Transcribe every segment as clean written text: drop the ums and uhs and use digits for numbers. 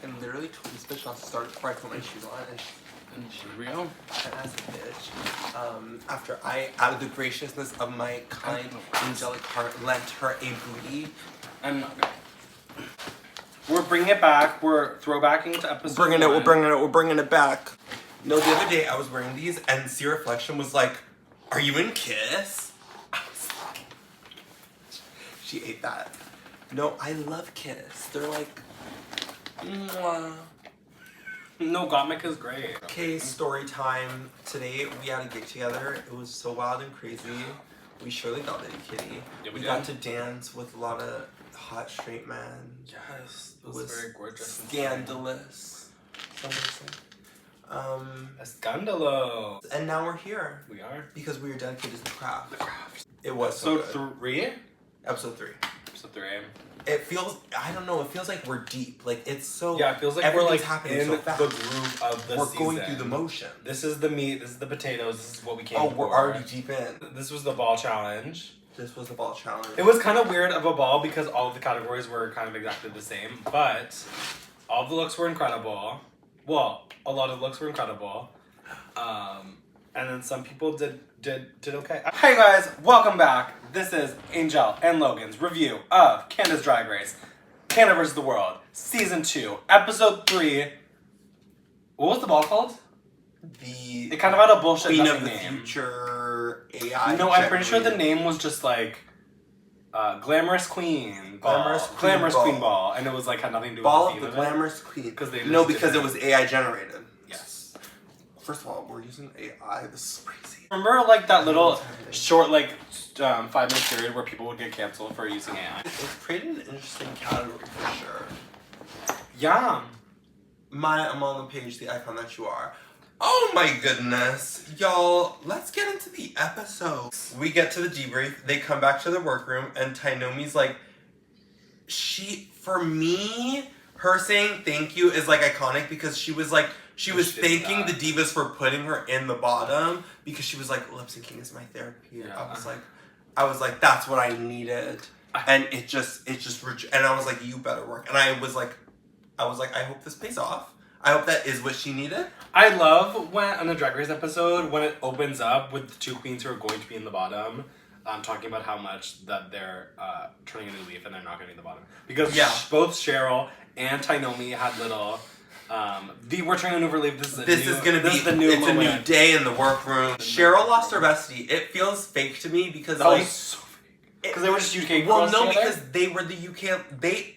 fucking literally told this bitch not to start before I put my shoes on, and she's real. As a bitch. After I, out of the graciousness of my kind, angelic heart, lent her a booty. I'm not gonna. We're bringing it back. We're throwbacking to episode We're bringing it back. No, the other day I was wearing these and C Reflection was like, "Are you in Kiss?" I was like, she ate that. No, I love Kiss. They're like, mwah. No, Gottmik is great. Okay, story time. Today we had a gig together. It was so wild and crazy. We surely got Litty Kitty. Yeah, we got to dance with a lot of hot straight men. Yes, it was very gorgeous. Scandalous. Scandalo. And now we're here. We are. Because we were dedicated to the craft. The craft. It was episode so good. 3? Episode 3. Episode 3. It feels, I don't know, it feels like we're deep. Like, it's so... Yeah, it feels like we're like happening in so fast. the groove of the season. We're going through the motion. This is the meat, this is the potatoes, this is what we came for. Oh, we're already deep in. This was the ball challenge. This was the ball challenge. It was kind of weird of a ball because all of the categories were kind of exactly the same, but all of the looks were incredible. Well, a lot of the looks were incredible. And then some people did okay. Hey guys, welcome back. This is Angel and Logan's review of Canada's Drag Race, Canada vs. the World, Season 2, Episode 3. What was the ball called? It kind of had a bullshit Queen of the name. Future AI. No, I'm pretty sure the name was just like Glamorous Queen Ball. Glamorous Queen Ball. And it was like had nothing to do with Ball the theme of the Glamorous Queen. Because because it was AI generated. Yes. First of all, we're using AI. This is crazy. Remember like that little short 5-minute period where people would get canceled for using AI? It's created an interesting category for sure. Yeah. I'm on the page, the icon that you are. Oh my goodness. Y'all, let's get into the episode. We get to the debrief, they come back to the workroom, and Tainomi's like, for me, her saying thank you is like iconic because she was like, she was thanking the divas for putting her in the bottom because she was like, lip syncing is my therapy. Yeah. I was like, that's what I needed. And it just, and I was like, you better work. And I was like, I hope this pays off. I hope that is what she needed. I love when, on the Drag Race episode, when it opens up with the two queens who are going to be in the bottom, talking about how much that they're turning a new leaf and they're not going to be in the bottom. Because both Cheryl and Tainomi had little, we're turning a new leaf, this is the new it's moment. A new day in the workroom. Cheryl lost her bestie. It feels fake to me because because they were just UK girls. Well, no, together? because they were the UK. They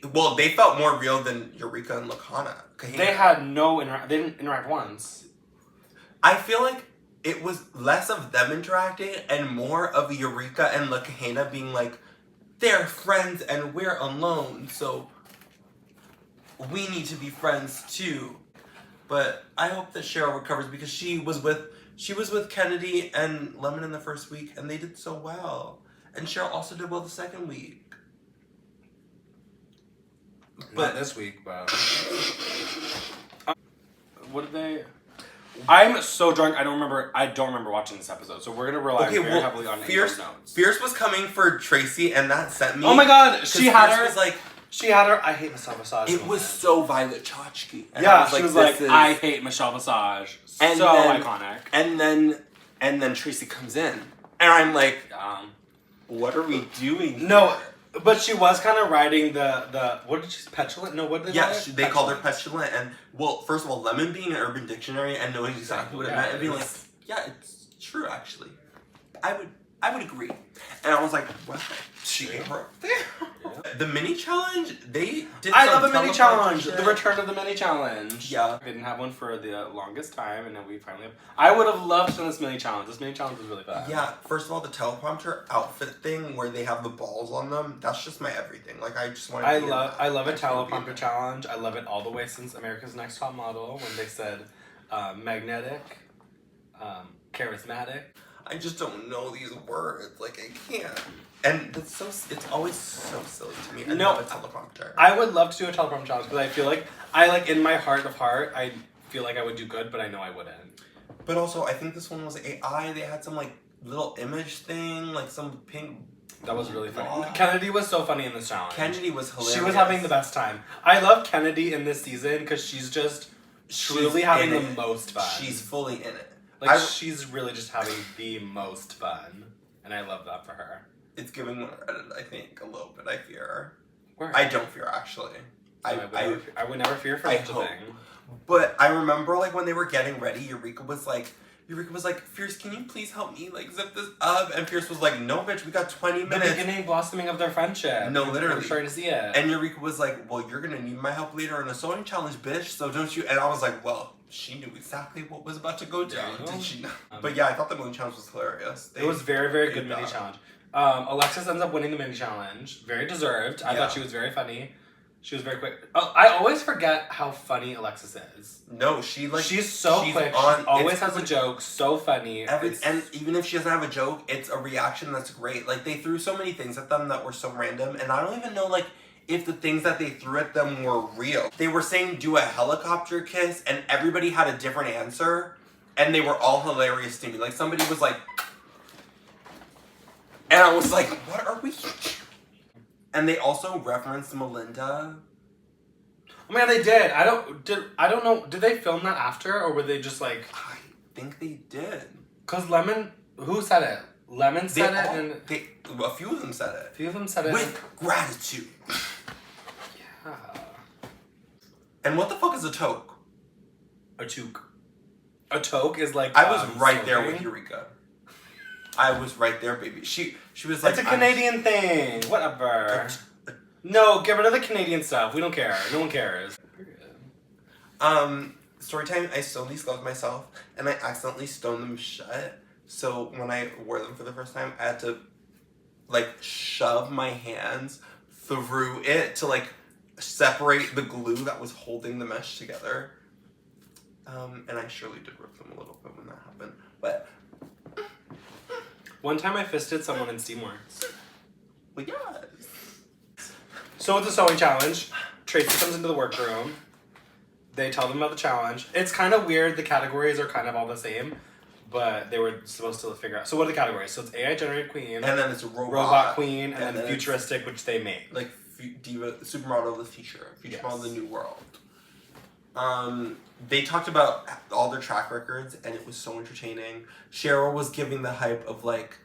felt more real than Eureka and Lakana. They had they didn't interact once. I feel like it was less of them interacting and more of Eureka and Lakahena being like, they're friends and we're alone, so we need to be friends too. But I hope that Cheryl recovers because she was with Kennedy and Lemon in the first week and they did so well. And Cheryl also did well the second week. But not this week, but what did they? I'm so drunk. I don't remember watching this episode. So we're gonna rely very heavily on Angel's notes. Fierce was coming for Tracy, and that sent me. Oh my god, she had her. She had her. I hate Michelle Visage. It was so Violet Chachki. Yeah, she was like, I hate Michelle Visage. So iconic. And then Tracy comes in, and I'm like, what are we doing? No. But she was kind of riding the what did she say? Petulant? No, what did they call her? They called her petulant. And well, first of all, Lemon being an Urban Dictionary and knowing exactly what it meant and being like, yeah, it's true actually. I would agree. And I was like, what? She ate her up there. Yeah. The mini challenge, they did. I love a mini challenge. The return of the mini challenge. Yeah. We didn't have one for the longest time, and then we finally have. I would have loved this mini challenge. This mini challenge was really fun. Yeah. First of all, the teleprompter outfit thing where they have the balls on them. That's just my everything. Like I just want. I love a teleprompter challenge. I love it all the way since America's Next Top Model when they said magnetic, charismatic. I just don't know these words. Like I can't. And it's always so silly to me. I love a teleprompter. I would love to do a teleprompter challenge because I feel like in my heart of heart, I feel like I would do good, but I know I wouldn't. But also, I think this one was AI. They had some like little image thing, like some pink That was really funny. What? Kennedy was so funny in this challenge. Kennedy was hilarious. She was having the best time. I love Kennedy in this season because she's just truly having the most fun. She's fully in it. Like, she's really just having the most fun. And I love that for her. It's giving Reddit, I think, a little bit. I fear. Where? I don't fear, actually. I would never fear for such a thing. But I remember, like, when they were getting ready, Eureka was like, Fierce, can you please help me, like, zip this up? And Fierce was like, no, bitch, we got 20 minutes. The beginning blossoming of their friendship. No, literally. I'm starting to see it. And Eureka was like, well, you're gonna need my help later in a sewing challenge, bitch, so don't you... And I was like, well, she knew exactly what was about to go down, did she not? But yeah, I thought the mini challenge was hilarious. It was very, very good mini challenge. Alexis ends up winning the mini challenge. Very deserved. I thought she was very funny. She was very quick. Oh, I always forget how funny Alexis is. No, she's so quick. She always has a joke. So funny. And even if she doesn't have a joke, it's a reaction that's great. Like, they threw so many things at them that were so random, and I don't even know, like, if the things that they threw at them were real. They were saying do a helicopter kiss, and everybody had a different answer, and they were all hilarious to me. Like, somebody was like, and I was like, what are we? And they also referenced Melinda. Oh my god, they did. I don't know. Did they film that after, or were they just like? I think they did. Cause Lemon, who said it? Lemon said it, and a few of them said it. A few of them said it with gratitude. Yeah. And what the fuck is a toque? A toque. A toque is like. I was right there with Eureka. I was right there, baby. She was like... It's a Canadian thing. Whatever. No, get rid of the Canadian stuff. We don't care. No one cares. Story time, I stoned these gloves myself, and I accidentally stoned them shut. So when I wore them for the first time, I had to, like, shove my hands through it to, like, separate the glue that was holding the mesh together. And I surely did rip them a little bit when that happened. But... One time I fisted someone in Steamworks. Well, yes. So it's a sewing challenge. Tracy comes into the workroom. They tell them about the challenge. It's kind of weird. The categories are kind of all the same, but they were supposed to figure out. So what are the categories? So it's AI generated queen. And then it's a robot queen, and then futuristic, which they made. Like diva, supermodel of the future model of the new world. They talked about all their track records, and it was so entertaining. Cheryl was giving the hype of, like,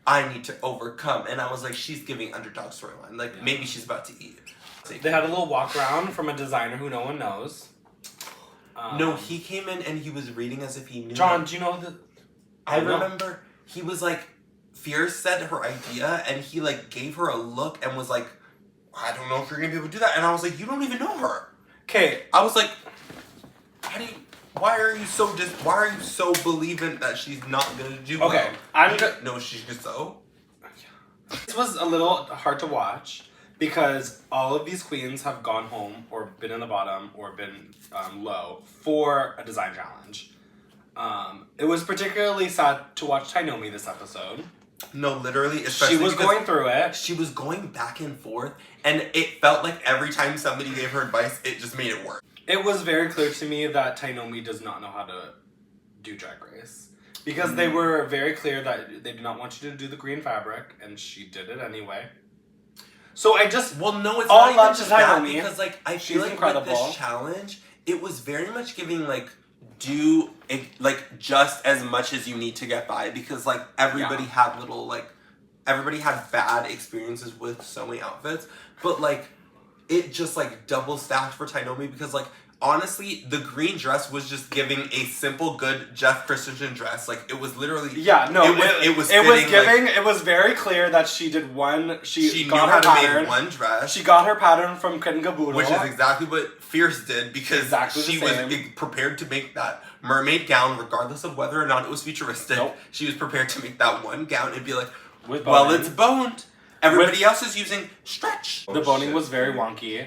I need to overcome. And I was like, she's giving underdog storyline. Like, maybe she's about to eat. They had a little walk around from a designer who no one knows. No, he came in and he was reading as if he knew. John, do you know the... I remember he was like, Fierce said her idea, and he, like, gave her a look and was like, I don't know if you're going to be able to do that. And I was like, you don't even know her. Okay. I was like... Why are you so believing that she's not gonna do well? Okay, no, she's gonna sew. This was a little hard to watch because all of these queens have gone home or been in the bottom or been low for a design challenge. It was particularly sad to watch Tainomi this episode. No, literally, especially she was going through it. She was going back and forth, and it felt like every time somebody gave her advice, it just made it worse. It was very clear to me that Tainomi does not know how to do Drag Race. Because they were very clear that they did not want you to do the green fabric, and she did it anyway. So I just... Well, no, it's all not even that, because, like, I feel like with this challenge, it was very much giving, like, do it, like, just as much as you need to get by. Because, like, everybody had little, like... Everybody had bad experiences with sewing outfits. But, like... It just, like, double stacked for Tainomi because, like, honestly, the green dress was just giving a simple, good Jeff Christensen dress. Like, it was literally... Yeah, no, it was giving... Like, it was very clear that she did one... She got her pattern. Make one dress. She got her pattern from Kitten Caboodle. Which is exactly what Fierce did because she was prepared to make that mermaid gown regardless of whether or not it was futuristic. Nope. She was prepared to make that one gown and be like, well, it's boned. Everybody else is using stretch. The boning was very wonky.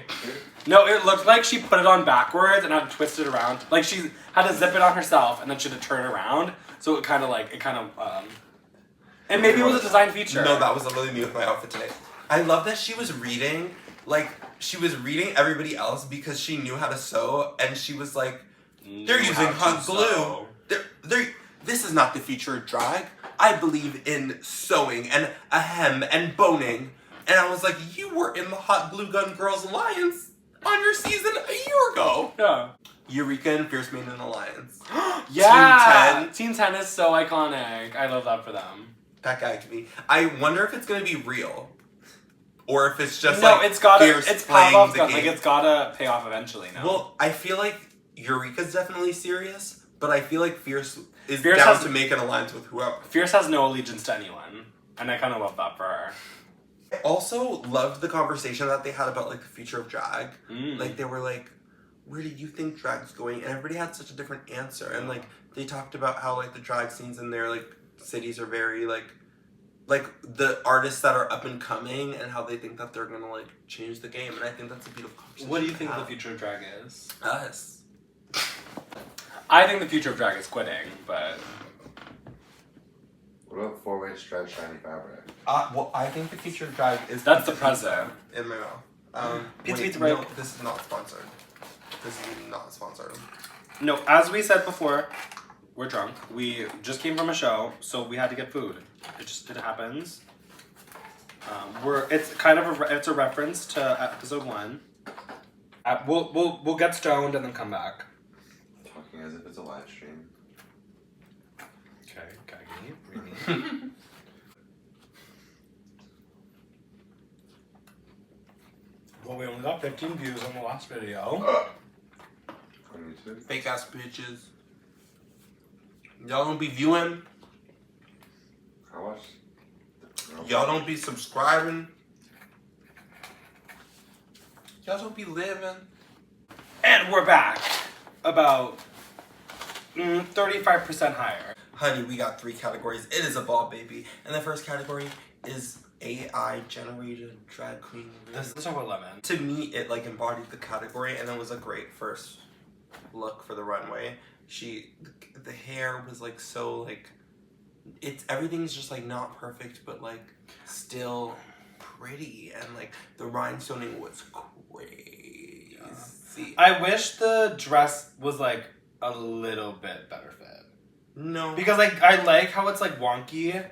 No, it looked like she put it on backwards and had to twist it around. Like she had to zip it on herself and then she had to turn around. So it kind of and maybe it was a design feature. No, that was literally me with my outfit today. I love that she was reading, like, she was reading everybody else because she knew how to sew and she was like, they're using hot glue. This is not the future of drag. I believe in sewing and ahem and boning. And I was like, you were in the Hot Glue Gun Girls Alliance on your season a year ago. Yeah. Eureka and Fierce Maiden Alliance. Yeah! Team 10. Team 10 is so iconic. I love that for them. That gagged me. I wonder if it's gonna be real. Or if it's just no, like it's gotta, Fierce it's playing Pavlov's the gun. game. Like, it's gotta pay off eventually now. Well, I feel like Eureka's definitely serious, but I feel like Fierce is Fierce down has- to make an alliance with whoever. Fierce has no allegiance to anyone. And I kind of love that for her. I also loved the conversation that they had about like the future of drag. Like they were like, where do you think drag's going? And everybody had such a different answer. And like they talked about how like the drag scenes in their like cities are very like the artists that are up and coming and how they think that they're gonna like change the game. And I think that's a beautiful conversation. What do you to think have. the future of drag is? Us. I think the future of drag is quitting, but... What about four-way stretch shiny fabric? Well, I think the future of drag is That's the pizza present. in my mouth. Pizza, wait, pizza no, break. this is not sponsored. This is not sponsored. No, as we said before, we're drunk. We just came from a show, so we had to get food. It happens. It's kind of it's a reference to episode 1. We'll get stoned and then come back. Talking as if it's a live stream. Okay, really? Well, we only got 15 views on the last video. On YouTube? Fake ass bitches. Y'all don't be viewing. I watched. Y'all don't be subscribing. Y'all don't be living. And we're back. About 35% higher. Honey, we got 3 categories. It is a ball, baby. And the first category is AI generated drag queen. Let's talk about Lemon. To me, it like embodied the category, and it was a great first look for the runway. The hair was like so like, everything's just like not perfect, but like still pretty, and like the rhinestoning was crazy. I wish the dress was like a little bit better fit. No, Because like I like how it's like wonky,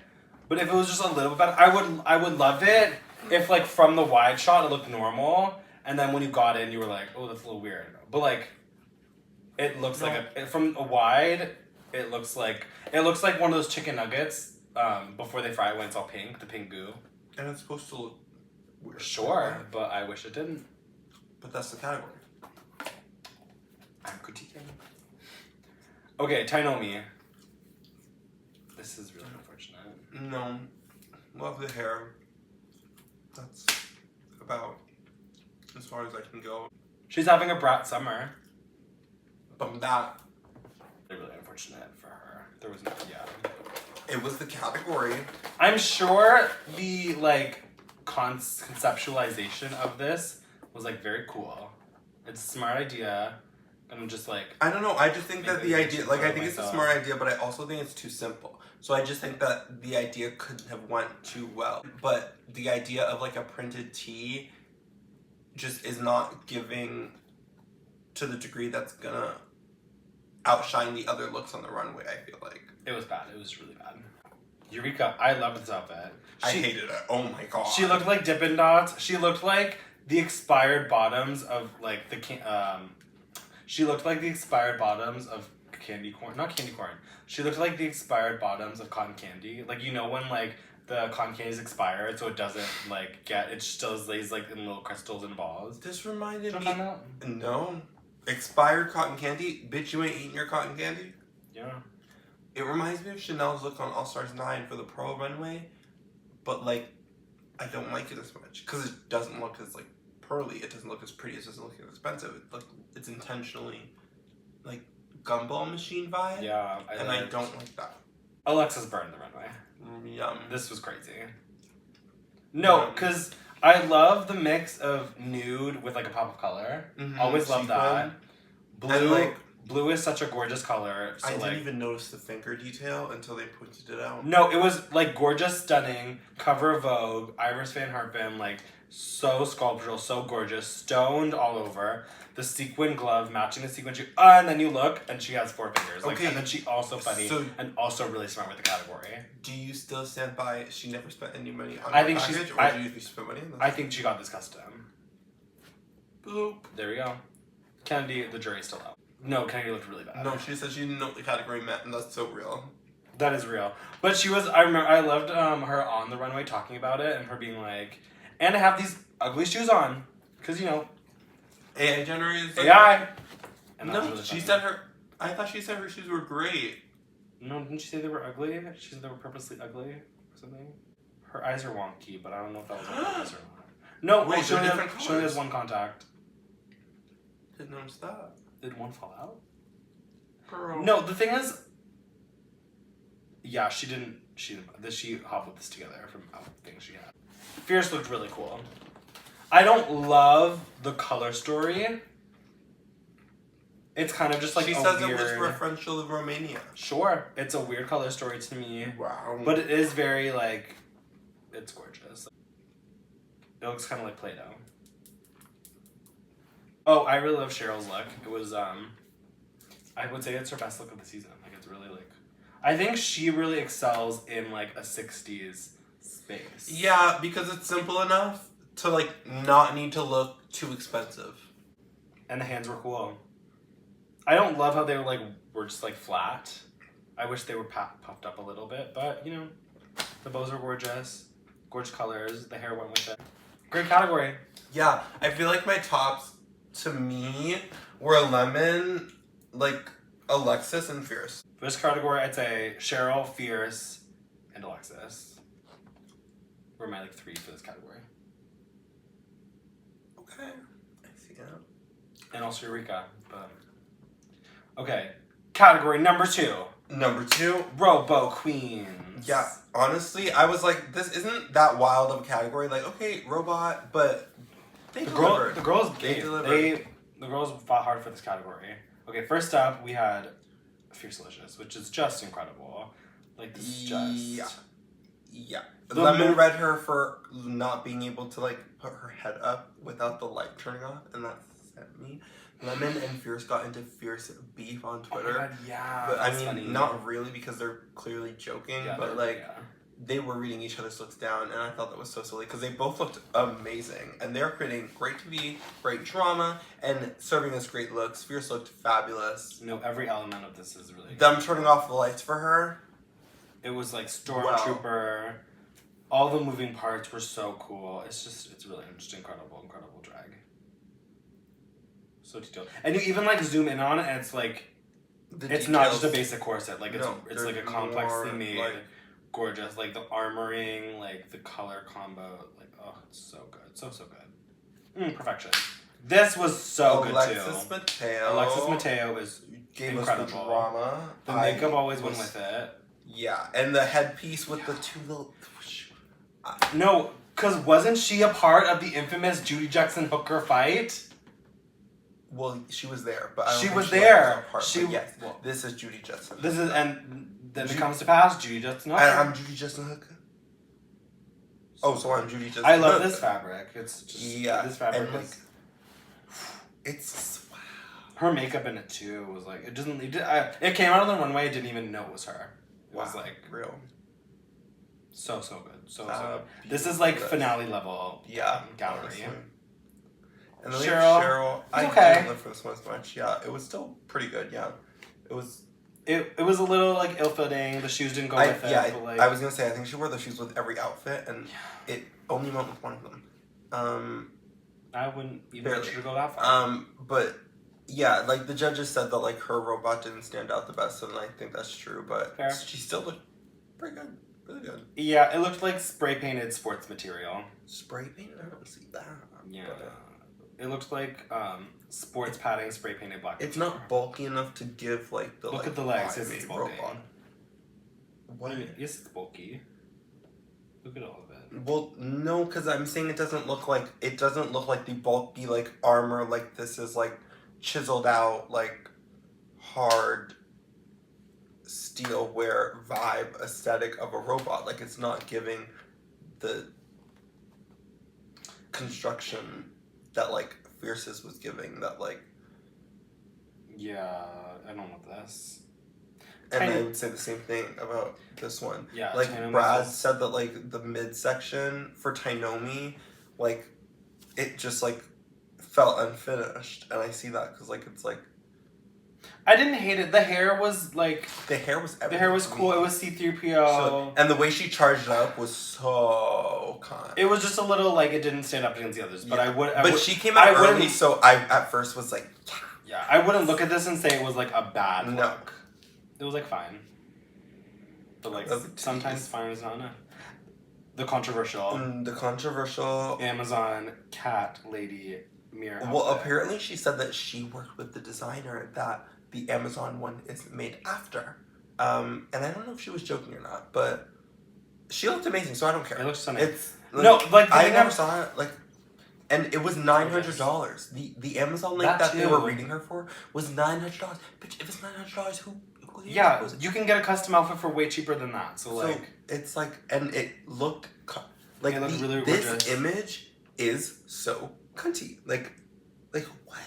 but if it was just a little bit better, I would love it if like from the wide shot it looked normal, and then when you got in you were like, oh, that's a little weird. But like it looks from a wide, it looks like one of those chicken nuggets before they fry it when it's all pink, the pink goo. and it's supposed to look weird. Sure, but I wish it didn't. But that's the category. I'm critiquing. Okay, Tainomi. This is really unfortunate. No, love the hair. That's about as far as I can go. She's having a brat summer. But that, Really unfortunate for her. There was no, it was the category. I'm sure the like conceptualization of this was like very cool. It's a smart idea. And I'm just like, I don't know. I just think that Maybe the I idea, should like, I throw think it's a myself. smart idea, but I also think it's too simple. So I just think that the idea couldn't have went too well. But the idea of like a printed tee just is not giving to the degree that's gonna outshine the other looks on the runway, I feel like. it was bad. It was really bad. Eureka, I loved this outfit. I hated it. Oh my god. She looked like Dippin' Dots. She looked like the expired bottoms of like the she looked like the expired bottoms of candy corn. Not candy corn. She looked like the expired bottoms of cotton candy. Like, you know when like the cotton candy is expired, so it doesn't like it still lays like in little crystals and balls. This reminded Don't me. find out? No. Expired cotton candy? Bitch, you ain't eating your cotton candy? Yeah. It reminds me of Chanel's look on All Stars 9 for the Pearl runway, but like, I don't like it as much because it doesn't look as like pearly. It doesn't look as pretty. It doesn't look as expensive. It's intentionally like gumball machine vibe. Yeah. I don't like that. Alexis burned the runway. Yum. This was crazy. No, because I love the mix of nude with like a pop of color. Mhm, Always love that. sequin. Blue, And, like, blue is such a gorgeous color. So I like, didn't even notice the finger detail until they pointed it out. no, it was like gorgeous, stunning. Cover of Vogue, Iris Van Harpen, like So sculptural, so gorgeous, stoned all over. The sequin glove matching the sequin shoe. And then you look, and she has 4 fingers. Like, Okay, and then she also funny so- and also really smart with the category. Do you still stand by she never spent any money on I her think package, she's- or I- do you think she spent money on this? I think she got this custom. Boop. There we go. Kennedy, the jury's still out. No, Kennedy looked really bad. No, she said she didn't know what the category meant, and that's so real. That is real. But she was, I remember, I loved her on the runway talking about it and her being like, and I have these ugly shoes on. Because, you know, AI generated. AI. And that No, was really she funny. said her. I thought she said her shoes were great. No, didn't she say they were ugly? She said they were purposely ugly or something? Her eyes are wonky, but I don't know if that was on purpose or not. No, Wait, wait, she they're only, different has, she only has colors. one contact. Didn't notice that. Did one fall out? Girl. No, the thing is, yeah, she hobbled this together from things she had. Fierce looked really cool. I don't love the color story. It's kind of just like she a says weird... it was referential to Romania. Sure, it's a weird color story to me. Wow. But it is very, like, it's gorgeous. It looks kind of like Play-Doh. Oh, I really love Cheryl's look. It was, I would say it's her best look of the season. Like, it's really, like... I think she really excels in, like, a 60s space. Yeah, because it's simple enough to, like, not need to look too expensive. And the hands were cool. I don't love how they were just, like, flat. I wish they were puffed up a little bit, but, you know, the bows are gorgeous. Gorgeous colors. The hair went with it. Great category. Yeah, I feel like my tops, to me, were Lemon, like, Alexis, and Fierce. For this category, I'd say Cheryl, Fierce, and Alexis were my, like, 3 for this category. Okay. I see that. And also Eureka, but... Okay. Category number 2. Number 2. Robo Queens. Yeah, honestly, I was like, this isn't that wild of a category. Like, okay, robot, but they delivered. The girls They gave. delivered. The girls fought hard for this category. Okay, first up, we had Fierce Delicious, which is just incredible. Like, this is just... Yeah. The Lemon mo- read her for not being able to, like, put her head up without the light turning off, and that sent me. Lemon and Fierce got into fierce beef on Oh my Twitter. God, yeah. But I that's mean, funny. not really, because they're clearly joking, Yeah, but, they're- like, yeah. they were reading each other's looks down, and I thought that was so silly, because they both looked amazing, and they're creating great TV, great drama, and serving us great looks. Fierce looked fabulous. No, every element of this is really... Them turning off the lights for her. It was like Stormtrooper. All the moving parts were so cool. It's really just incredible drag. So detailed. And you even like zoom in on it and it's like, it's not just a basic corset. Like it's like a complexly made, like, gorgeous, like the armoring, like the color combo. Like, oh, it's so good. So good. Perfection. This was so good Alexis too. Mateo. Alexis Mateo is gave incredible. us the drama. The makeup always was- went with it. Yeah, and the headpiece with the 2 little... No, because wasn't she a part of the infamous Judy Jackson Hooker fight? Well, she was there, but I don't She think was she there. Was She- but yes, well- this is Judy Jetson. This is, and then it Ju- comes to pass, Judy Jackson Hooker. And I'm Judy Jetson Hooker. Oh, so I'm Judy Jetson I love Hooker. this fabric. It's just, Yeah, this fabric and, like, is... It's... Wow. Her makeup in it too was like, it doesn't, it came out on the runway, I didn't even know it was her. It was like, real. so good. So good. Beautiful. This is like finale level gallery. honestly. And then Cheryl, Cheryl, I okay. didn't live for this one as much. Yeah, it was still pretty good. Yeah, it was. It was a little like ill-fitting, the shoes didn't go with it, but like... I was gonna say I think she wore the shoes with every outfit, and it only went with one of them. I wouldn't even Barely. want you to go that far. But yeah, like the judges said that like her robot didn't stand out the best, and I think that's true. But Fair. she still looked pretty good, really good. Yeah, it looked like spray-painted sports material. Spray paint? I don't see that. Yeah. But It looked like sports padding spray-painted black. it's not bulky enough to give like the Look like, at the legs, vibe it's of bulky. robot. What? I mean, yes, it's bulky. Look at all of it. Well, no, because I'm saying it doesn't look like the bulky like armor. Like this is like chiseled out like hard steel wear vibe aesthetic of a robot. Like it's not giving the construction that like Fierce's was giving. That like, Yeah, I don't know this. and I Tiny- would say the same thing about this one. Yeah, Like Tainomi Brad is- said that like the midsection for Tainomi, like it just like felt unfinished, and I see that because like it's like I didn't hate it. The hair was like the hair was the hair was everything to cool. me. It was C-3PO. So, and the way she charged it up was so kind. It was just a little like it didn't stand up against the others. But Yeah. I would. She came out I early, wouldn't- so I at first was like, Yeah, I wouldn't look at this and say it was like a bad no. look. It was like fine. But like That's a sometimes tease. fine is not enough. The controversial The controversial. Amazon cat lady mirror. Well, outfit. apparently she said that she worked with the designer that the Amazon one is made after. And I don't know if she was joking or not, but she looked amazing, so I don't care. It looks stunning. It's like, No, like, the I thing never I'm- saw it like, and it was $900. The Amazon link That that they were too. reading her for was $900. Bitch, if it's $900, who Yeah, was it? you can get a custom outfit for way cheaper than that. So like, it's like, and it looked like It looked really this gorgeous. image is so cunty. Like what?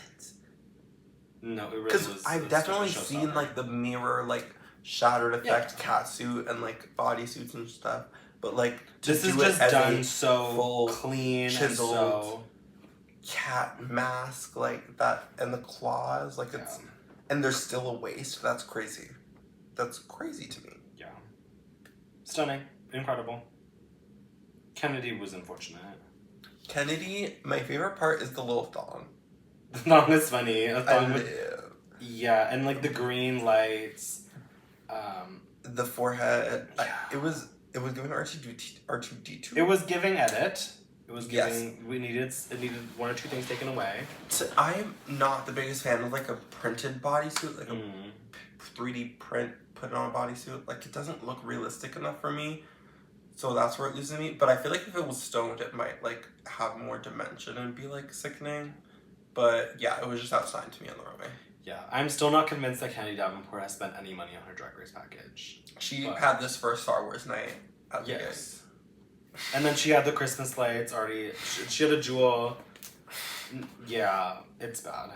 no, it really Because was. I've it was definitely such a seen showstopper. like the mirror like shattered effect cat suit and like bodysuits and stuff, but like to This do is it just as done a so full clean, and chiseled so cat mask like that and the claws like it's yeah. and there's still a waist. That's crazy. That's crazy to me. Yeah. Stunning. Incredible. Kennedy was unfortunate. Kennedy, my favorite part is the little thong. The thong is funny. A I thong with, live. yeah, and like the green lights. The forehead. Yeah. It was giving R2D2. It was giving edit. It was Yes. giving. It needed one or two things taken away. I'm not the biggest fan of like a printed bodysuit, like Mm. a 3D print put on a bodysuit. Like it doesn't look realistic enough for me. So that's where it loses me. But I feel like if it was stoned, it might like have more dimension and be like sickening. But yeah, it was just outside to me on the runway. Yeah, I'm still not convinced that Kennedy Davenport has spent any money on her Drag Race package. She But- had this for Star Wars night at the Yes. And then she had the Christmas lights already. She had a jewel. Yeah, it's bad.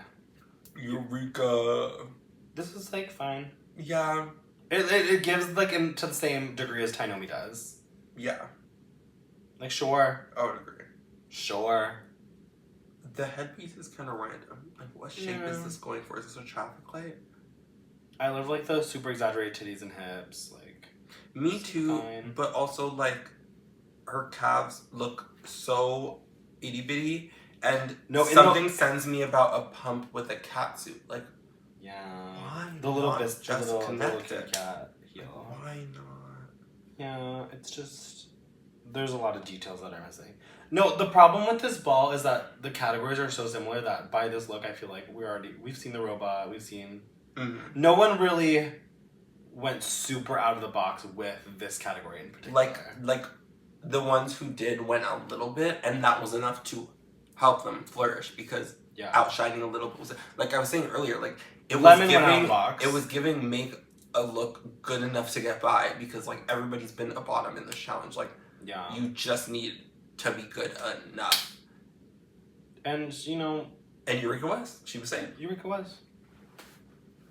gate. Eureka. This is like fine. Yeah. It gives like into the same degree as Tainomi does. Yeah. Like sure, I would agree. sure. The headpiece is kind of random. Like, what shape is this going for? Is this a traffic light? I love like the super exaggerated titties and hips. Like Me it's too, fine. but also like her calves look so itty bitty, and No, in something sends me about a pump with a cat suit. Like, Yeah. why The little not just just the little connect kitty it? cat heel. Why not? Yeah, it's just there's a lot of details that are missing. No, the problem with this ball is that the categories are so similar that by this look I feel like we've seen the robot, we've seen no one really went super out of the box with this category in particular. Like the ones who did went a little bit, and that was enough to help them flourish because yeah. outshining a little bit was like I was saying earlier. Like it was Lemon went out of giving the box. it was giving make a look good enough to get by because like everybody's been a bottom in this challenge. Like Yeah. you just need to be good enough. And you know, And Eureka was. She was saying. Eureka was.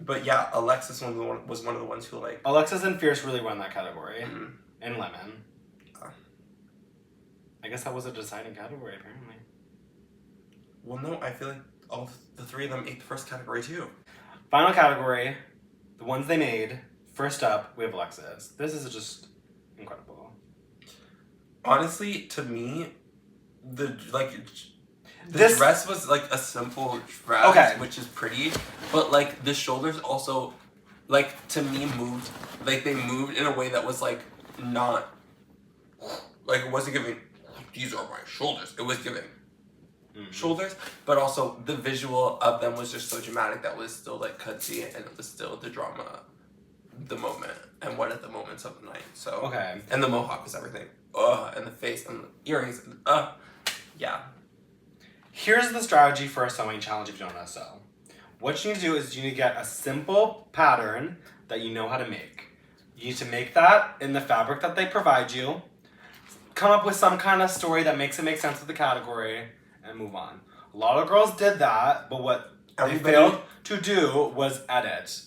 But yeah, Alexis was one of the ones who like. Alexis and Fierce really won that category. Mhm. And Lemon. Ah. I guess that was a deciding category apparently. Well, no, I feel like all the three of them ate the first category too. Final category, the ones they made. First up, we have Alexis. This is just incredible. Honestly, to me, the This- dress was like a simple dress, Okay. which is pretty, but like the shoulders also, like to me moved, like they moved in a way that was like not, like it wasn't giving. These are my shoulders. It was giving shoulders, but also the visual of them was just so dramatic that was still like cutesy and it was still the drama, the moment, and one of the moments of the night. So Okay. and the mohawk was everything. And the face and the earrings and yeah. Here's the strategy for a sewing challenge if you don't know how to sew. What you need to do is you need to get a simple pattern that you know how to make. You need to make that in the fabric that they provide you. come up with some kind of story that makes it make sense with the category, and move on. A lot of girls did that, but what they failed to do was edit.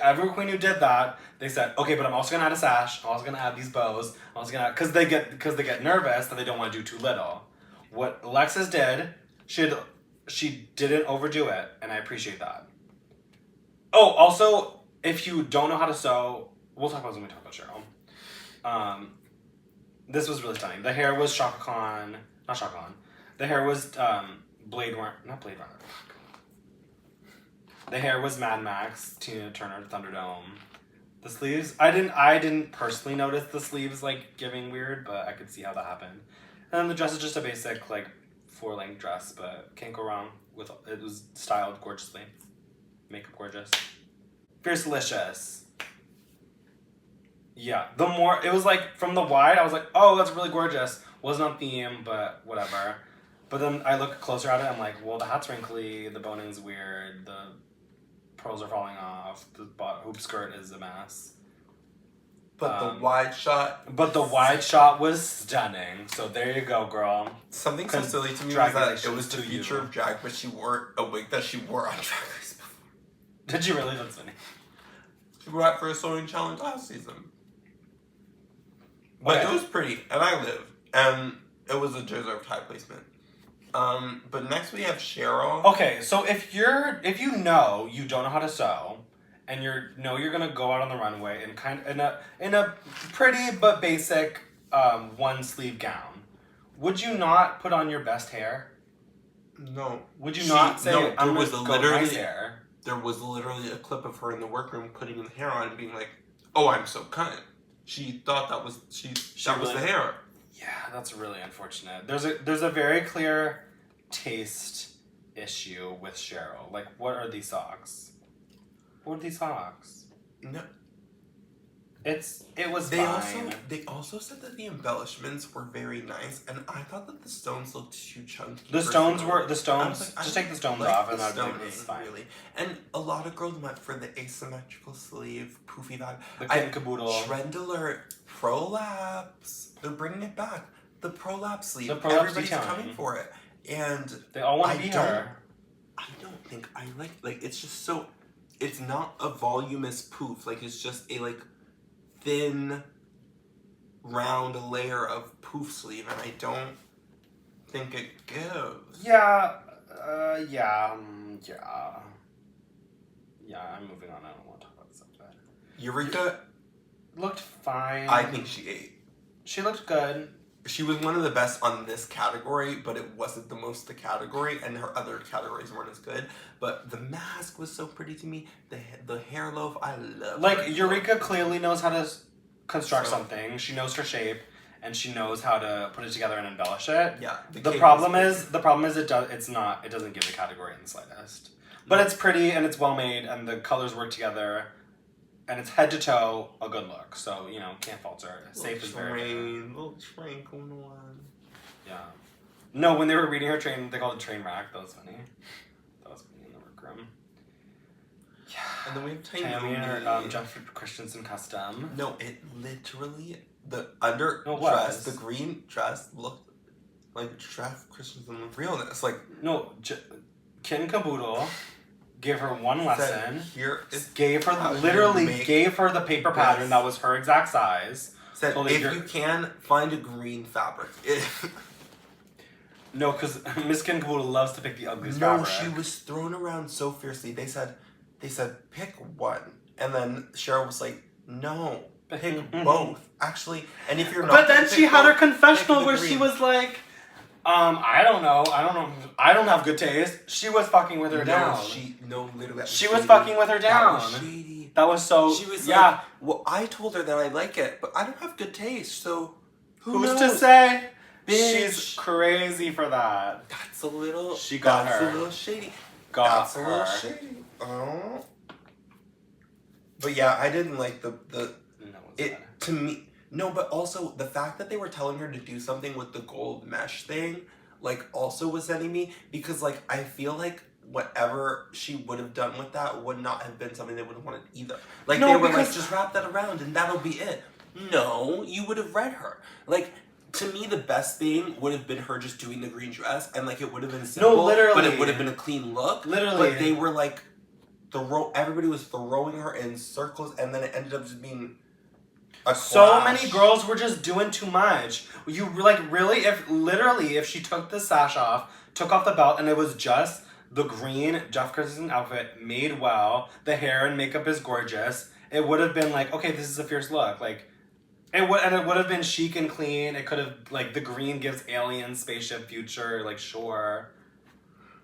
Every queen who did that, they said, okay, but I'm also gonna add a sash. I'm also gonna add these bows. I'm also gonna, because they get nervous that they don't want to do too little. What Alexis did, she didn't overdo it, and I appreciate that. Oh, also, if you don't know how to sew, we'll talk about this when we talk about Cheryl. This was really stunning. The hair was Shaka Khan, not Shaka Khan. The hair was Blade Runner, not Blade Runner. The hair was Mad Max, Tina Turner, Thunderdome. The sleeves, I didn't personally notice the sleeves like giving weird, but I could see how that happened. And then the dress is just a basic like 4-length dress, but can't go wrong with it. Was styled gorgeously, makeup gorgeous, fierce delicious. Yeah, the more it was like from the wide, I was like, oh, that's really gorgeous. Wasn't on theme, but whatever. But then I look closer at it, I'm like, well, the hat's wrinkly, the boning's weird, the pearls are falling off, the hoop skirt is a mess. But the wide shot. But the wide shot was stunning. So there you go, girl. Something so silly to me was that it was the future of drag, but she wore a wig that she wore on Drag Race before. Did you really? That's funny. She wore that for a sewing challenge last season. But it was pretty, and I lived, and it was a deserved high placement. But next we have Cheryl. Okay, so if you know you don't know how to sew, and you're gonna go out on the runway in a pretty but basic one sleeve gown, would you not put on your best hair? No. Would you not say I'm gonna go nice hair? There was literally a clip of her in the workroom putting the hair on and being like, "Oh, I'm so cunt." She thought that was was the hair. Yeah, that's really unfortunate. There's a very clear taste issue with Cheryl. Like, what are these socks? What are these socks? No. It was fine. They also said that the embellishments were very nice, and I thought that the stones looked too chunky. The stones. Like, just take the stones off, and that was fine. Really. And a lot of girls went for the asymmetrical sleeve, poofy vibe. The kit and caboodle. Trendler prolapse. They're bringing it back. The prolapse sleeve. Everybody's coming for it, and they all want to be her. I don't think I like. It's just so. It's not a voluminous poof. Like, it's just a thin, round layer of poof sleeve, and I don't think it goes. Yeah, I'm moving on. I don't want to talk about this episode. Eureka looked fine. I think she ate. She looked good. She was one of the best on this category, but it wasn't the most the category, and her other categories weren't as good. But the mask was so pretty to me. The hair loaf, I love. Like, Eureka clearly knows how to construct something. She knows her shape, and she knows how to put it together and embellish it. Yeah. The problem is it doesn't give the category in the slightest. But it's pretty and it's well made, and the colors work together. And it's head to toe a good look, so can't falter. Safe is very good. Little train going on. Yeah. No, when they were reading her train, they called it train rack. That was funny. That was funny in the workroom. Yeah. And then we have Tammy, Jeff Christensen custom. No, it literally the dress, the green dress looked like Jeff Christensen realness. Like Kin Caboodle gave her one lesson. Gave her the paper pattern that was her exact size. Said if you can find a green fabric. No, because Miss Kin Caboodle loves to pick the ugliest fabric. No, she was thrown around so fiercely. They said pick one, and then Cheryl was like, no, pick both. Actually, and if you're not, but then she had her confessional where she was like, I don't know. I don't have good taste. She was fucking with her down. Literally. She was fucking with her down. That was shady. That was so. She was like, well, I told her that I like it, but I don't have good taste, so who's to say? Bitch. She's crazy for that. That's a little. She got her. That's a little shady. That's a little shady. Oh. But yeah, I didn't like to me. No, but also the fact that they were telling her to do something with the gold mesh thing, also was sending me, because, I feel like whatever she would have done with that would not have been something they would have wanted either. They were just wrap that around and that'll be it. No, you would have read her. To me, the best thing would have been her just doing the green dress, and like it would have been simple, literally. but it would have been a clean look. Literally. But they were like, everybody was throwing her in circles, and then it ended up just being a so clash. many girls were just doing too much. You like really, if she took the sash off, took off the belt, and it was just the green Jeff Christensen outfit made well, the hair and makeup is gorgeous, it would have been like, okay, this is a fierce look. Like, it would have been chic and clean. It could have, like, the green gives alien spaceship future, like, sure.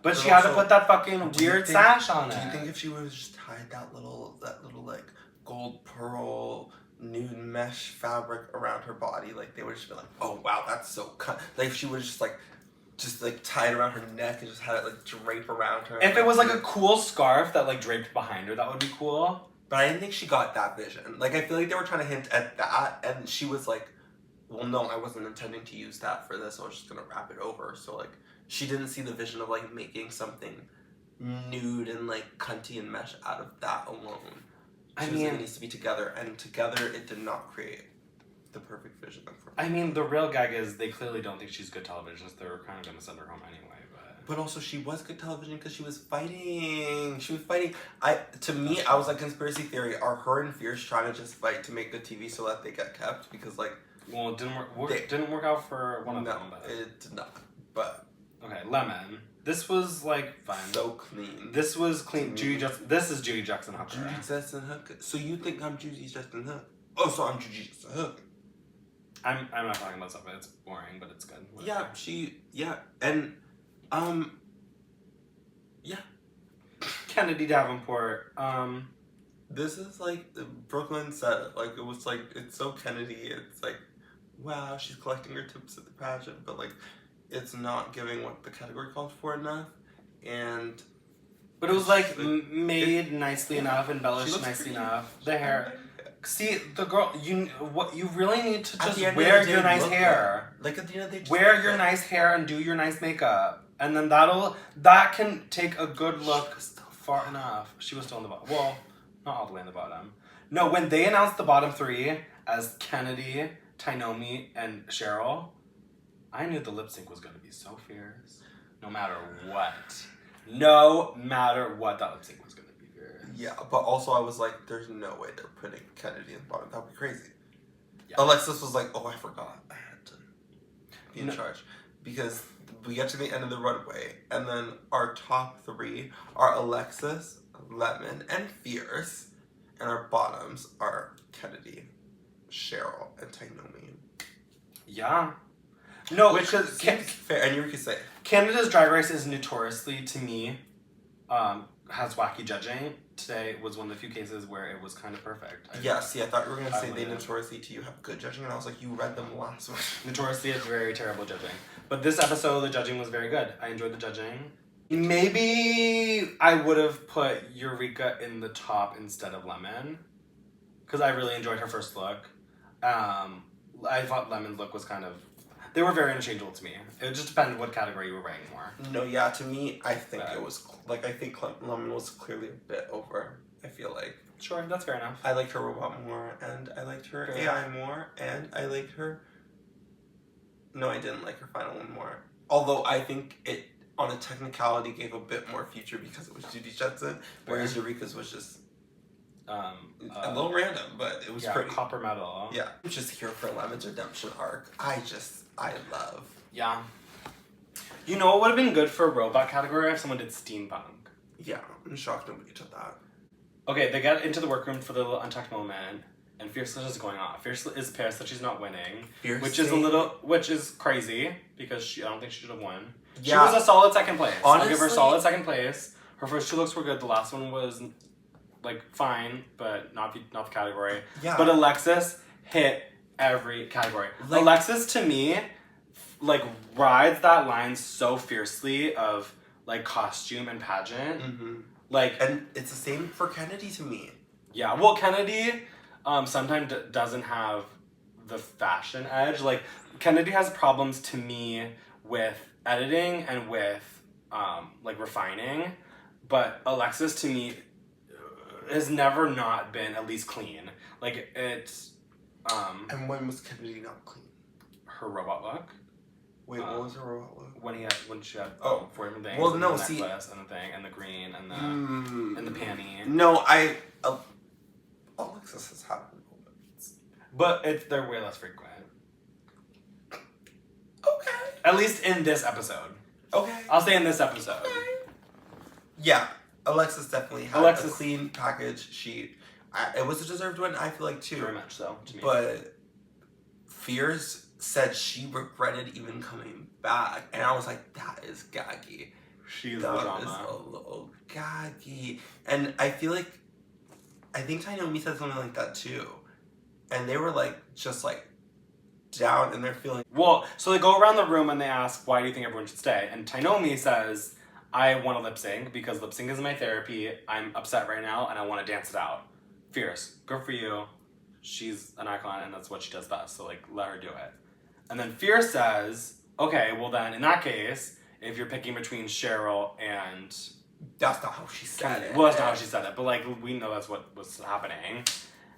But she had to put that fucking weird sash on it. Do you think if she would have just tied that little like gold pearl nude mesh fabric around her body, like they would have just been like, oh wow, that's so like if she would have just tied it around her neck and just had it like drape around her. If it was like a cool scarf that like draped behind her, that would be cool. But I didn't think she got that vision. Like I feel like they were trying to hint at that, and she was like, well, no, I wasn't intending to use that for this. I was just gonna wrap it over. So like she didn't see the vision of like making something nude and like cunty and mesh out of that alone. She was like, it needs to be together, and together it did not create the perfect vision for me. I mean, the real gag is they clearly don't think she's good television, so they're kind of gonna send her home anyway. But also, she was good television because she was fighting. She was fighting. To me, I was like, conspiracy theory. Are her and Fierce trying to just fight to make good TV so that they get kept? Because like, well, it didn't work out for one of them. No, it did not. But okay, Lemon. This was like fun. So clean. This was clean. This is Judy Jackson Hooker. Judy Jackson Hooker. So you think I'm Judy Jackson Hooker? Oh, so I'm Judy Jackson Hooker. I'm not talking about stuff. It's boring, but it's good. Whatever. And yeah. Kennedy Davenport. This is like Brooklyn said it. Like it was like it's so Kennedy. It's like, wow, she's collecting her tips at the pageant, but like it's not giving what the category called for enough. But it was like made nicely enough, embellished nicely enough. The hair. See, the girl, you really need to just wear your nice hair. Like at the end of the day, wear your nice hair and do your nice makeup. And then that can take a good look far enough. She was still in the bottom. Well, not all the way in the bottom. No, when they announced the bottom three as Kennedy, Tainomi, and Cheryl, I knew the lip sync was going to be so fierce. No matter what. No matter what, that lip sync was going to be fierce. Yeah, but also I was like, there's no way they're putting Kennedy in the bottom. That would be crazy. Yeah. Alexis was like, oh, I forgot. I had to be in charge. Because we get to the end of the runway, and then our top three are Alexis, Lemon, and Fierce. And our bottoms are Kennedy, Cheryl, and Tainomi. Yeah. No, which is fair, and you could say Canada's Drag Race is notoriously, to me, has wacky judging. Today was one of the few cases where it was kind of perfect. I thought you were going to say they notoriously to you have good judging, and I was like, you read them last week. Notoriously it's very terrible judging. But this episode, the judging was very good. I enjoyed the judging. Maybe I would have put Eureka in the top instead of Lemon. Because I really enjoyed her first look. I thought Lemon's look was kind of... They were very interchangeable to me. It just depended what category you were ranking more. No, yeah, to me, I think it was... Like, I think Lemon was clearly a bit over, I feel like. Sure, that's fair enough. I liked her robot more, and I liked her AI more, and I liked her... No, I didn't like her final one more. Although I think it, on a technicality, gave a bit more future because it was Judy Jetson, whereas Eureka's was just... a little random, but it was pretty. Copper metal. Yeah. I'm just here for Lemon's redemption arc. I love. Yeah. You know what would have been good for a robot category if someone did steampunk? Yeah, I'm shocked nobody took that. Okay, they get into the workroom for the little untucked moment, and Fierce is going off. Fierce is pissed that she's not winning, which is crazy because I don't think she should have won. Yeah. She was a solid second place. Honestly, I'll give her solid second place. Her first two looks were good. The last one was like fine, but not the category. Yeah. But Alexis hit every category. Like, Alexis to me, like rides that line so fiercely of like costume and pageant. Mm-hmm. Like, and it's the same for Kennedy to me. Yeah. Well, Kennedy sometimes doesn't have the fashion edge. Like Kennedy has problems to me with editing and with like refining, but Alexis to me has never not been at least clean. Like it's And when was Kennedy not clean? her robot look. Wait, what was her robot look? When she had Oh. four different things. Well, and no, the see- necklace and the thing and the green and the and the panty. No, Alexis has had her moments. But they're way less frequent. Okay. At least in this episode. Okay. I'll say in this episode. Yeah, Alexis definitely had a Alexis- clean package. It was a deserved win, I feel like, too. Very much so, to me. But Fierce said she regretted even coming back. And I was like, that is gaggy. She's That the is drama. a little gaggy. And I feel like, I think Tainomi said something like that, too. And they were, like, just, like, down in their feelings. Well, so they go around the room and they ask, why do you think everyone should stay? And Tainomi says, I want to lip sync because lip sync is my therapy. I'm upset right now and I want to dance it out. Fierce, good for you. She's an icon and that's what she does best. So, like, let her do it. And then Fierce says, okay, well then, in that case, if you're picking between Cheryl and... That's not how she said it. Well, that's not how she said it, but, like, we know that's what was happening.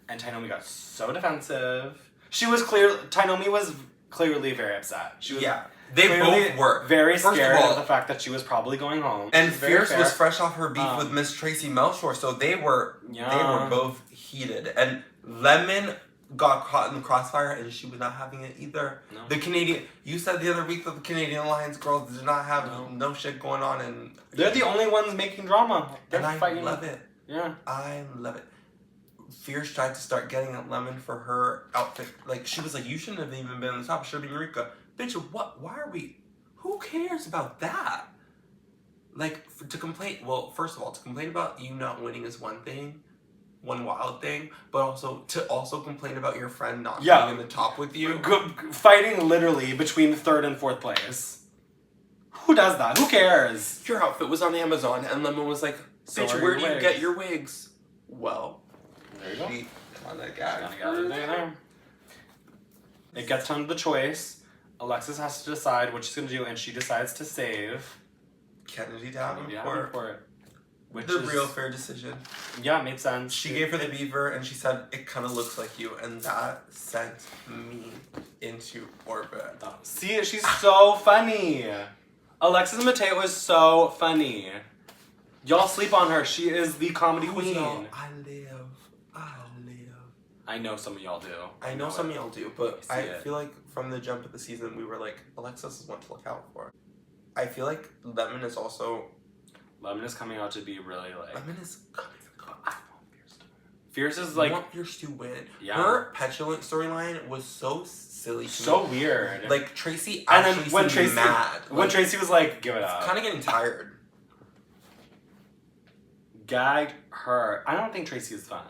And Tainomi got so defensive. Tainomi was clearly very upset. She was Yeah. They clearly both were. very First of scared all- of the fact that she was probably going home. And Which is very Fierce fair. was fresh off her beef with Miss Tracy Melchor, so they were Yeah. both heated. And Lemon got caught in the crossfire, and she was not having it either. No. You said the other week that the Canadian Alliance girls did not have no shit going on, and They're the only ones making drama. They're and I fighting. love it. Yeah. I love it. Fierce tried to start getting at Lemon for her outfit. Like, she was like, you shouldn't have even been on the top. It should have been Eureka. Bitch, what? Why are we... Who cares about that? Like, to complain... Well, first of all, to complain about you not winning is one thing. One wild thing. But also, to also complain about your friend not being in the top with you. Fighting literally between third and fourth place. Who does that? Who cares? Your outfit was on Amazon, and Lemon was like, So bitch, are where your do you wigs. get your wigs? Well... There you go. She kind of Gotta get it there. It gets down to the choice. Alexis has to decide what she's gonna do, and she decides to save Kennedy down Kennedy for Davenport, which the is real fair decision. Yeah, it made sense. She gave her the beaver and she said, it kind of looks like you. And that sent me into orbit. See, she's so funny. Alexis Mateo is so funny. Y'all sleep on her. She is the comedy queen. I live. I know some of y'all do. I know some of y'all do, but I see I it. feel like from the jump of the season, we were like, Alexis is one to look out for. I feel like Lemon is also... Lemon is coming out to be really like... Lemon is coming. I want Fierce to win. Fierce is I like... want Fierce to win. Yeah. Her petulant storyline was so silly to so me. weird. Like, Tracy and actually then when seemed Tracy, mad. when Tracy was like, give it up. Kind of getting tired. Gagged her. I don't think Tracy is fun.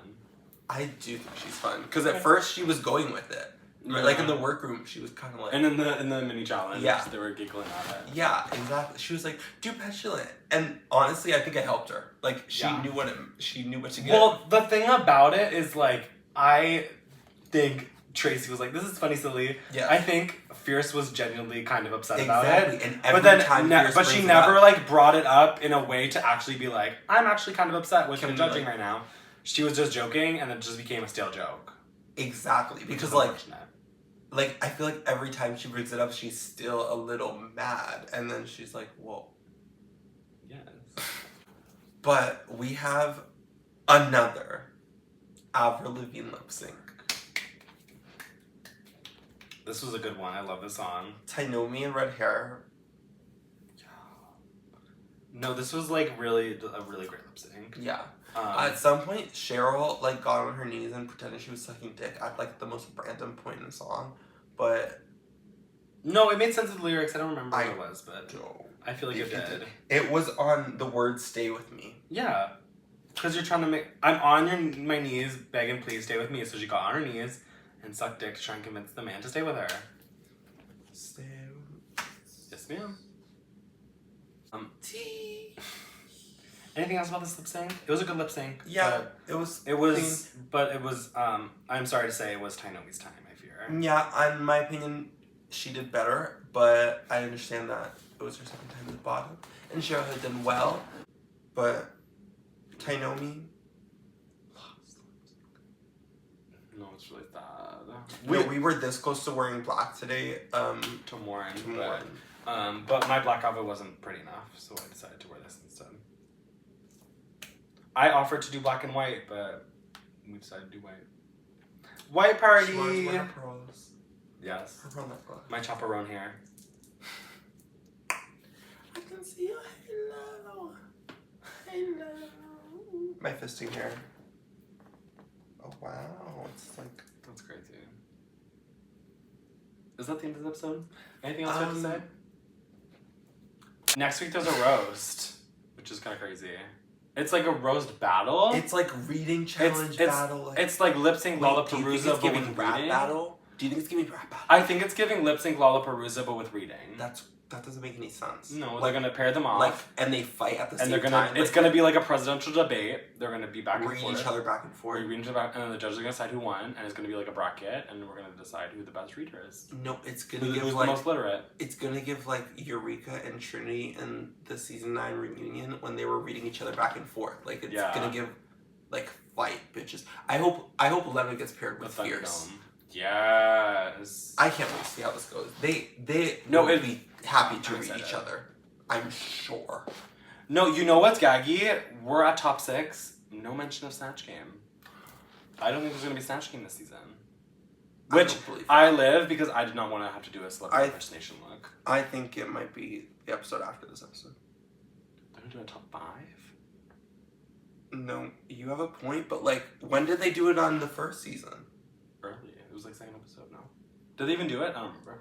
I do think she's fun. Because at first she was going with it. Yeah. Like in the workroom, she was kind of like... And in the mini challenge, Yeah. they were giggling at it. Yeah, exactly. She was like, do petulant. And honestly, I think it helped her. Like, she Yeah. knew what to get. Well, the thing about it is, like, I think Tracy was like, this is funny, silly. Yeah. I think Fierce was genuinely kind of upset about it. And But every then, time Fierce but she brings it never, up, like, brought it up in a way to actually be like, I'm actually kind of upset with Can the we, judging like- right now. She was just joking, and it just became a stale joke. Exactly. Which Because, is like, unfortunate. I feel like every time she brings it up, she's still a little mad. And then she's like, whoa. Yes. But we have another Avril Lavigne lip sync. This was a good one. I love this song. Tainomi and red hair. No, this was, like, really a really great lip sync. Yeah. At some point, Cheryl like got on her knees and pretended she was sucking dick at like the most random point in the song, but no, it made sense of the lyrics. I don't remember what I it was, but no. I feel like it did. It was on the word "stay with me." Yeah, because you're trying to make. I'm on my knees, begging, please stay with me. So she got on her knees and sucked dick to try and convince the man to stay with her. Stay Yes, ma'am. Tea. Anything else about this lip sync? It was a good lip sync. Yeah, it was. But it was. I'm sorry to say, it was Tainomi's time. I fear. Yeah, in my opinion, she did better, but I understand that it was her second time at the bottom, and Cheryl had done well, but Tainomi lost. No, it's really sad. We were this close to wearing black today. To mourn. To mourn. But my black outfit wasn't pretty enough, so I decided to wear this instead. I offered to do black and white, but we decided to do white. White party! She wanted to wear her pearls. Yes. Her pearl necklace. My chaperone hair. I can see your halo. Halo. My fisting hair. Oh wow, it's like... That's crazy. Is that the end of the episode? Anything else you have to say? Next week there's a roast, which is kind of crazy. It's like a roast battle. It's like reading challenge battle. Like, it's like lip sync Lollapalooza, do you think it's but giving with rap reading. battle? Do you think it's giving rap battle? I think it's giving lip sync Lollapalooza, but with reading. That doesn't make any sense. No, like, they're gonna pair them off. Like, and they fight at the and same they're gonna. time. It's gonna be like a presidential debate. They're gonna be back and reading forth. each other back and forth. We're reading each other back, and then the judges are gonna decide who won, and it's gonna be like a bracket, and we're gonna decide who the best reader is. No, it's gonna Who's give the like most literate. it's gonna give like Eureka and Trinity in the season 9 reunion when they were reading each other back and forth. Like it's gonna give like fight bitches. I hope Lemon gets paired with Fierce. Yes. I can't wait to see how this goes. They No, will be happy to I'm read excited. each other. I'm sure. No, you know what's gaggy? We're at top 6. No mention of Snatch Game. I don't think there's gonna be Snatch Game this season. Which I live because I did not want to have to do a celebrity impersonation look. I think it might be the episode after this episode. They're gonna do a top 5? No, you have a point, but like, when did they do it on the first season? Early. It was like second episode, no? Did they even do it? I don't remember.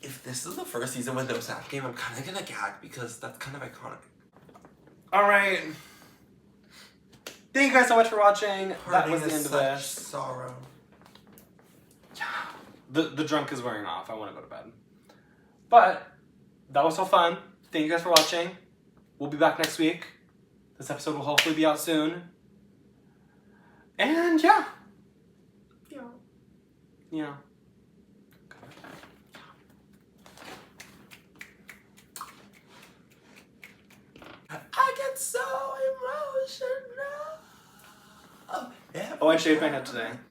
If this is the first season with no Snatch Game, I'm kind of gonna gag because that's kind of iconic. Alright. Thank you guys so much for watching. That was the end of such this. sorrow. Yeah. The drunk is wearing off. I want to go to bed. But that was so fun. Thank you guys for watching. We'll be back next week. This episode will hopefully be out soon. And yeah. Yeah. I get so emotional. Oh, I shaved my head today.